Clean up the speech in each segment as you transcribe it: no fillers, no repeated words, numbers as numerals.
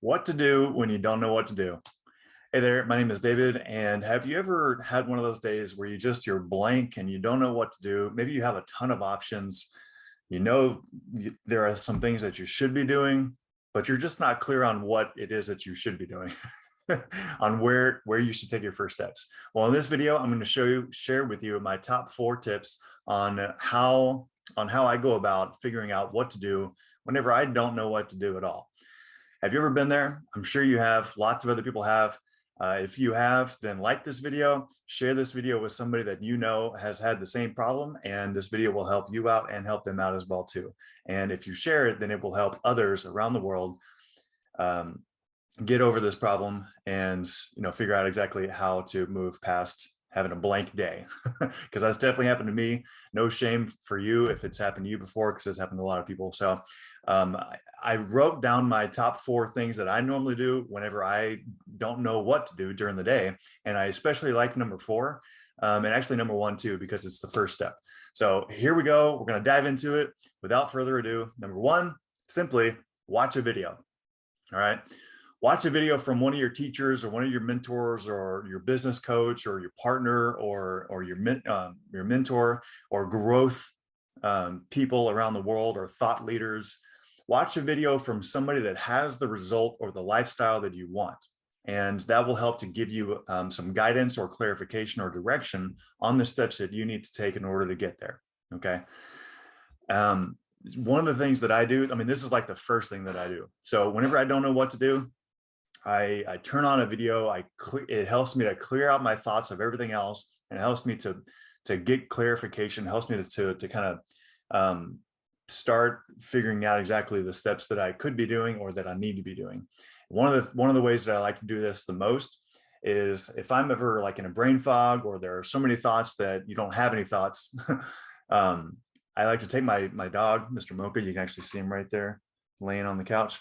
What to do when you don't know what to do. Hey there, my name is David. And have you ever had one of those days where you're blank and you don't know what to do? Maybe you have a ton of options. There are some things that you should be doing, but you're just not clear on what it is that you should be doing, on where you should take your first steps. Well, in this video, I'm going to share with you my top 4 tips on how I go about figuring out what to do whenever I don't know what to do at all. Have you ever been there? I'm sure you have. Lots of other people have. If you have, then like this video, share this video with somebody that you know has had the same problem, and this video will help you out and help them out as well too. And if you share it, then it will help others around the world get over this problem and figure out exactly how to move past having a blank day, because that's definitely happened to me. No shame for you if it's happened to you before, because it's happened to a lot of people. So I wrote down my top 4 things that I normally do whenever I don't know what to do during the day. And I especially like number 4 and actually number 1 too, because it's the first step. So here we go. We're going to dive into it without further ado. Number 1, simply watch a video. All right. Watch a video from one of your teachers or one of your mentors or your business coach or your partner or your mentor or growth people around the world or thought leaders. Watch a video from somebody that has the result or the lifestyle that you want. And that will help to give you some guidance or clarification or direction on the steps that you need to take in order to get there. Okay. One of the things that I do, this is like the first thing that I do. So whenever I don't know what to do, I turn on a video. It helps me to clear out my thoughts of everything else, and it helps me to get clarification. Helps me to kind of start figuring out exactly the steps that I could be doing or that I need to be doing. One of the ways that I like to do this the most is if I'm ever like in a brain fog or there are so many thoughts that you don't have any thoughts. I like to take my dog, Mr. Mocha. You can actually see him right there laying on the couch.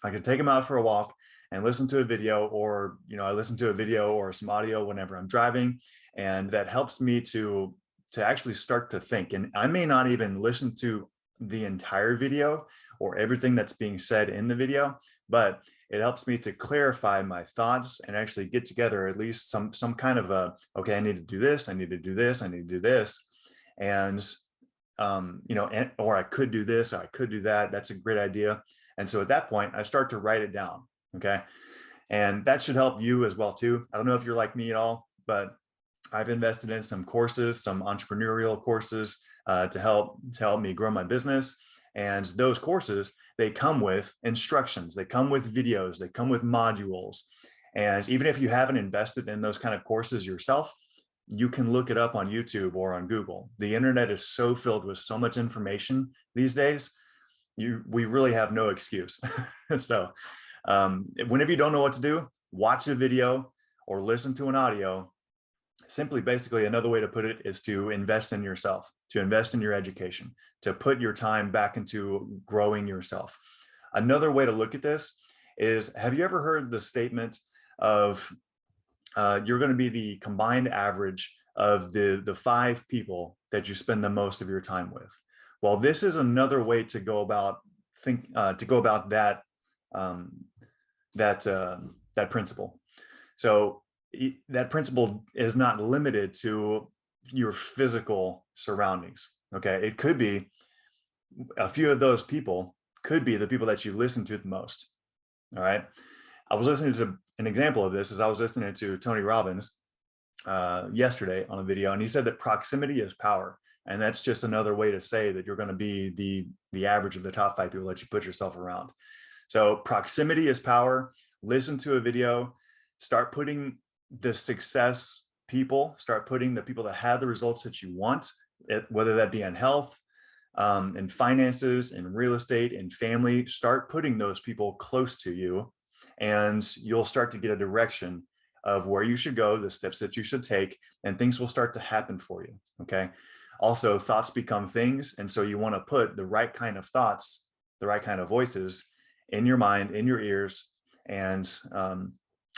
I can take him out for a walk and listen to a video, or I listen to a video or some audio whenever I'm driving, and that helps me to actually start to think. And I may not even listen to the entire video or everything that's being said in the video, but it helps me to clarify my thoughts and actually get together at least some kind of okay, I need to do this, I need to do this, I need to do this, and or I could do this, or I could do that. That's a great idea. And so at that point, I start to write it down. Okay. And that should help you as well too. I don't know if you're like me at all, but I've invested in some courses, some entrepreneurial courses to help me grow my business. And those courses, they come with instructions, they come with videos, they come with modules. And even if you haven't invested in those kind of courses yourself, you can look it up on YouTube or on Google. The internet is so filled with so much information these days. We really have no excuse. So whenever you don't know what to do, watch a video or listen to an audio. Simply, basically, another way to put it is to invest in yourself, to invest in your education, to put your time back into growing yourself. Another way to look at this is, have you ever heard the statement of you're going to be the combined average of the 5 people that you spend the most of your time with? Well, this is another way to go about that that principle. So that principle is not limited to your physical surroundings. Okay, it could be a few of those people could be the people that you listen to the most. All right. I was listening to an example of this as I was listening to Tony Robbins yesterday on a video, and he said that proximity is power. And that's just another way to say that you're going to be the average of the top 5 people that you put yourself around. So proximity is power. Listen to a video, start putting the success people, start putting the people that have the results that you want, whether that be in health, in finances, in real estate, in family. Start putting those people close to you, and you'll start to get a direction of where you should go, the steps that you should take, and things will start to happen for you. Okay. Also, thoughts become things. And so you want to put the right kind of thoughts, the right kind of voices in your mind, in your ears, and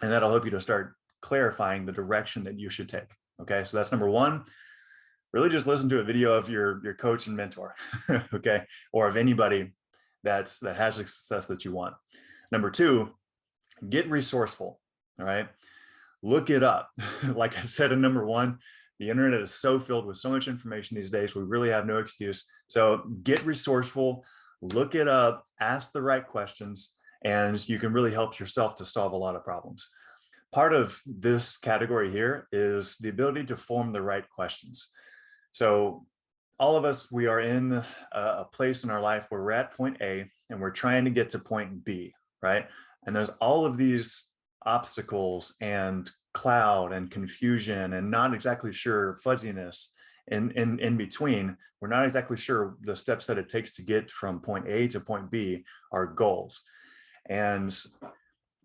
that'll help you to start clarifying the direction that you should take. Okay. So that's number 1. Really just listen to a video of your coach and mentor. Okay. Or of anybody that has the success that you want. Number two, get resourceful. All right. Look it up. Like I said in number one, the internet is so filled with so much information these days, we really have no excuse. So get resourceful, look it up, ask the right questions, and you can really help yourself to solve a lot of problems. Part of this category here is the ability to form the right questions. So all of us, we are in a place in our life where we're at point A and we're trying to get to point B, right? And there's all of these obstacles and cloud and confusion and not exactly sure, fuzziness in between. We're not exactly sure the steps that it takes to get from point A to point B are goals. And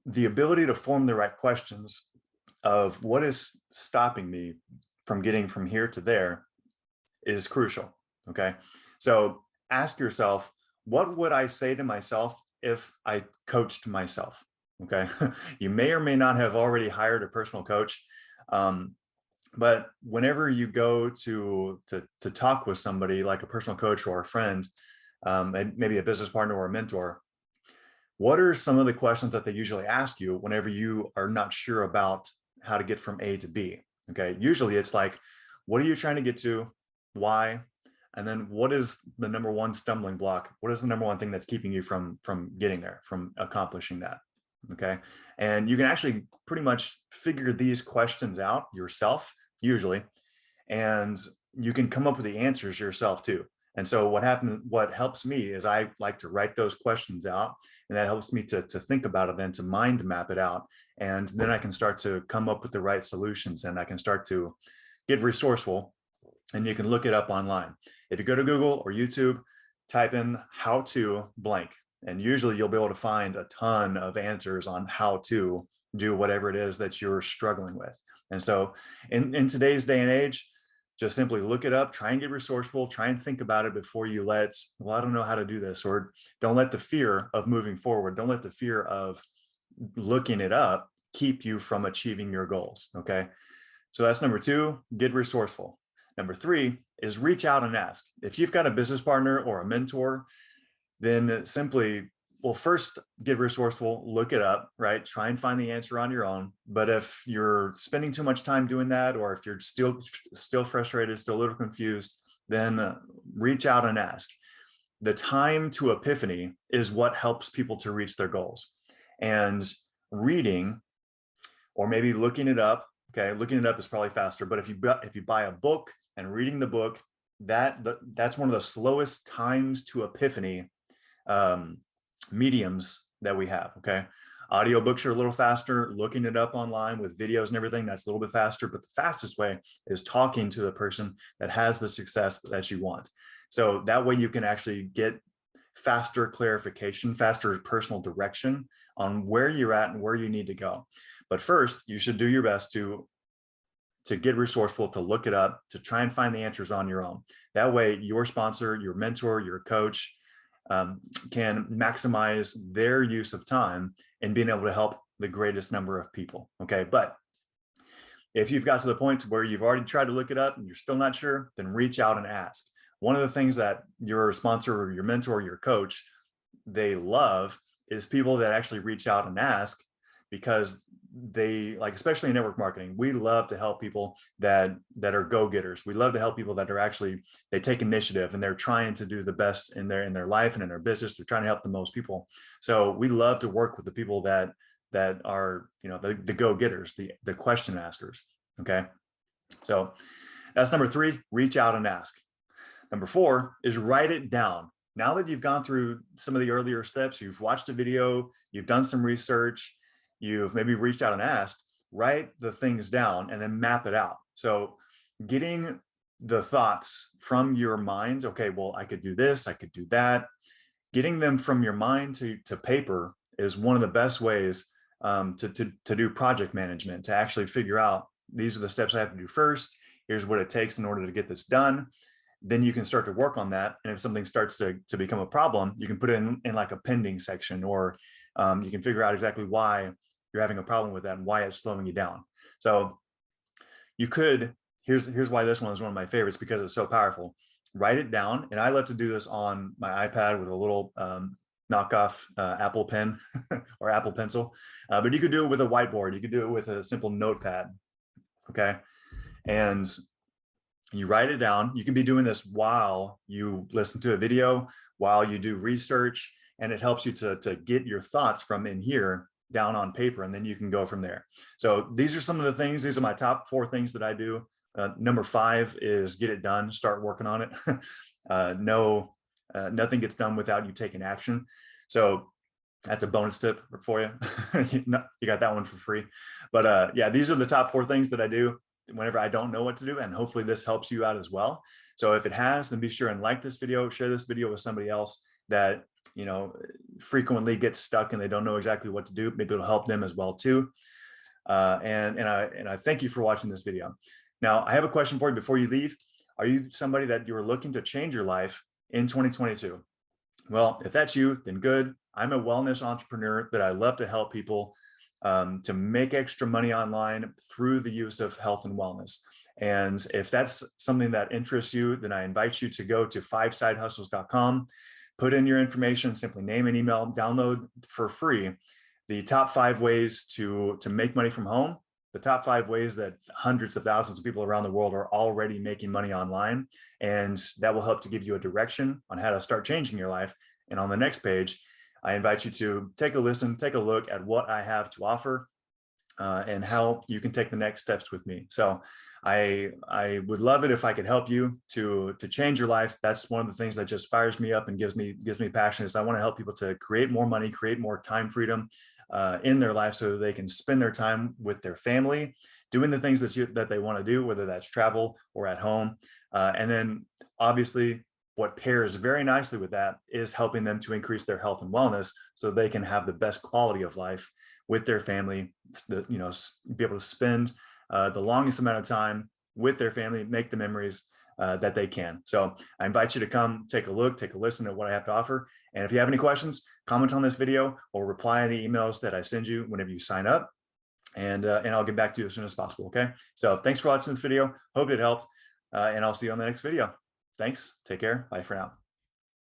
the ability to form the right questions of what is stopping me from getting from here to there is crucial. Okay. So ask yourself, what would I say to myself if I coached myself? Okay. You may or may not have already hired a personal coach. But whenever you go to talk with somebody like a personal coach or a friend, and maybe a business partner or a mentor, what are some of the questions that they usually ask you whenever you are not sure about how to get from A to B? Okay. Usually it's like, what are you trying to get to? Why? And then what is the number one stumbling block? What is the number one thing that's keeping you from getting there, from accomplishing that? Okay. And you can actually pretty much figure these questions out yourself, usually, and you can come up with the answers yourself too. And so what helps me is I like to write those questions out, and that helps me to think about it and to mind map it out. And then I can start to come up with the right solutions, and I can start to get resourceful, and you can look it up online. If you go to Google or YouTube, type in how to blank, and usually you'll be able to find a ton of answers on how to do whatever it is that you're struggling with. And so in today's day and age, just simply look it up, try and get resourceful, try and think about it before you well, I don't know how to do this, or don't let the fear of moving forward, don't let the fear of looking it up keep you from achieving your goals. Okay. So that's number two, get resourceful. Number three is reach out and ask. If you've got a business partner or a mentor, then simply, well, first get resourceful, look it up, right? Try and find the answer on your own. But if you're spending too much time doing that, or if you're still frustrated, still a little confused, then reach out and ask. The time to epiphany is what helps people to reach their goals. And reading, or maybe looking it up, okay, looking it up is probably faster, but if you buy a book and reading the book, that's one of the slowest times to epiphany mediums that we have. Okay. Audiobooks are a little faster, looking it up online with videos and everything, that's a little bit faster, but the fastest way is talking to the person that has the success that you want. So that way you can actually get faster clarification, faster personal direction on where you're at and where you need to go. But first, you should do your best to get resourceful, to look it up, to try and find the answers on your own. That way your sponsor, your mentor, your coach can maximize their use of time in being able to help the greatest number of people. Okay. But if you've got to the point where you've already tried to look it up and you're still not sure, then reach out and ask. One of the things that your sponsor or your mentor or your coach, they love is people that actually reach out and ask, because they, like, especially in network marketing, we love to help people that are go-getters. We love to help people that are actually, they take initiative and they're trying to do the best in their life and in their business. They're trying to help the most people. So we love to work with the people that are, the go-getters, the question askers. Okay. So that's number three, reach out and ask. Number four is write it down. Now that you've gone through some of the earlier steps, you've watched a video, you've done some research, you've maybe reached out and asked, write the things down and then map it out. So getting the thoughts from your mind, okay, well, I could do this, I could do that. Getting them from your mind to paper is one of the best ways to do project management, to actually figure out, these are the steps I have to do first. Here's what it takes in order to get this done. Then you can start to work on that. And if something starts to become a problem, you can put it in like a pending section, or you can figure out exactly why you're having a problem with that and why it's slowing you down. So you could, here's why this one is one of my favorites, because it's so powerful. Write it down. And I love to do this on my iPad with a little knockoff Apple pen or Apple Pencil, but you could do it with a whiteboard. You could do it with a simple notepad, okay? And you write it down. You can be doing this while you listen to a video, while you do research, and it helps you to get your thoughts from in here down on paper, and then you can go from there. So these are some of the things. These are my top 4 things that I do. Number 5 is get it done, start working on it. Nothing gets done without you taking action. So that's a bonus tip for you. You got that one for free. But yeah, these are the top 4 things that I do whenever I don't know what to do, and hopefully this helps you out as well. So if it has, then be sure and like this video, share this video with somebody else that, you know, frequently gets stuck and they don't know exactly what to do. Maybe it'll help them as well too. And I thank you for watching this video. Now, I have a question for you before you leave. Are you somebody that you're looking to change your life in 2022? Well, if that's you, then good. I'm a wellness entrepreneur that I love to help people to make extra money online through the use of health and wellness. And if that's something that interests you, then I invite you to go to 5sidehustles.com, put in your information, simply name and email, download for free the top 5 ways to make money from home, the top 5 ways that hundreds of thousands of people around the world are already making money online. And that will help to give you a direction on how to start changing your life. And on the next page, I invite you to take a listen, take a look at what I have to offer and how you can take the next steps with me. So I would love it if I could help you to change your life. That's one of the things that just fires me up and gives me passion, is I want to help people to create more money, create more time freedom in their life so that they can spend their time with their family, doing the things that they want to do, whether that's travel or at home. And then obviously what pairs very nicely with that is helping them to increase their health and wellness so they can have the best quality of life with their family, you know, be able to spend the longest amount of time with their family, make the memories that they can. So I invite you to come take a look, take a listen at what I have to offer. And if you have any questions, comment on this video or reply in the emails that I send you whenever you sign up. And I'll get back to you as soon as possible, okay? So thanks for watching this video. Hope it helped. And I'll see you on the next video. Thanks. Take care. Bye for now.